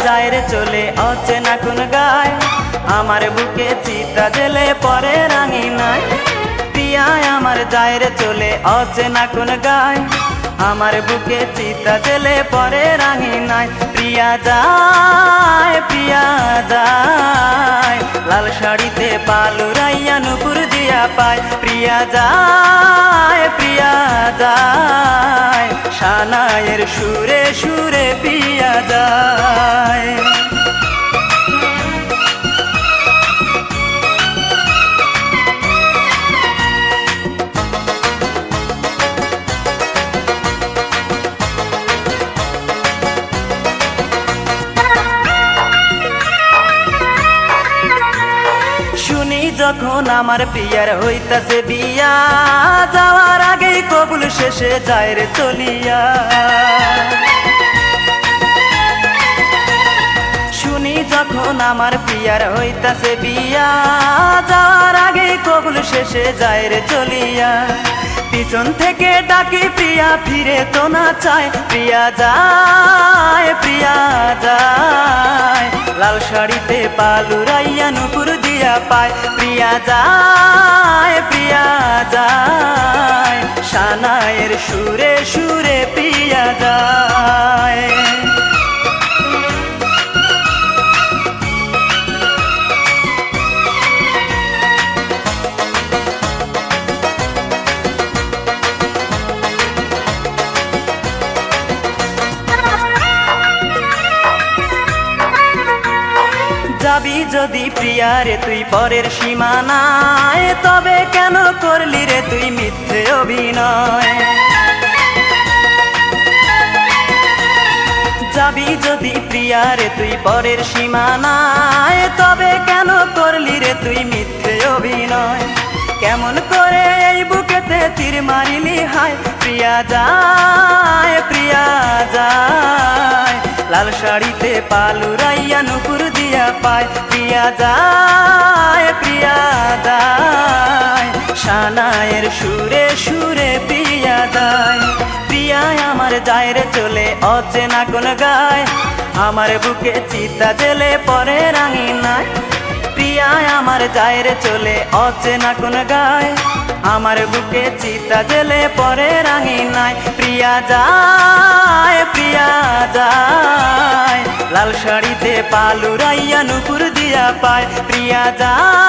যায় রে চলে অচেনা কোন গায়, আমার বুকে চিতা জেলে পরে রাঙিনায়। প্রিয়া আমার যায় রে চলে অচেনা কোন গায়, আমার বুকে চিতা জেলে পরে রাঙিনায়। প্রিয়া যায় প্রিয়া যায়, লাল শাড়িতে পালুরাইয়া নুপুর দিয়া পায়। প্রিয়া যায় প্রিয়া যায়, সানাইয়ের সুরে সুরে প্রিয়া যায়। যখন আমার প্রিয়ার হইতাছে বিয়া, যাওয়ার আগেই কবুল শেষে যায় রে চলিয়া। শুনি যখন আমার প্রিয়ার হইতাছে বিয়া, যাওয়ার আগেই কবুল শেষে যায় রে চলিয়া। পিছন থেকে ডাকি প্রিয়া ফিরে তো না চায়, প্রিয়া যায় প্রিয়া যায়, লাল শাড়িতে পালুরাইয়া নুপুর দিয়া পায়। প্রিয়া যায় প্রিয়া যায়, সানাইয়ের সুরে সুরে প্রিয়া যায়। যাবি যদি প্রিয়া রে তুই পরের সীমানায়, তবে কেন করলি রে তুই মিথ্যে অভিনয়। যাবি যদি প্রিয়া রে তুই পরের সীমানায়, তবে কেন করলি রে তুই মিথ্যে অভিনয়। কেমন করে এই বুকেতে তীর মারিলি হায়, প্রিয়া যায় প্রিয়া যায়, লাল শাড়িতে পালুরাইয়া নুপুর দিয়া পায়। প্রিয়া যায় প্রিয়া যায়, সানাইয়ের সুরে সুরে প্রিয়া যায়। প্রিয়া আমার যায় রে চলে অচেনা কোন গায়, আমার বুকে চিতা জেলে পরে রাঙিনায়। প্রিয়া আমার যায় রে চলে অচেনা কোন গায়, আমার বুকে চিতা জেলে পরে রাঙিনায়। প্রিয়া যায় প্রিয়া যায়, লাল শাড়িতে পালুরাইয়া নুপুর দিয়া পায়। প্রিয়া যায়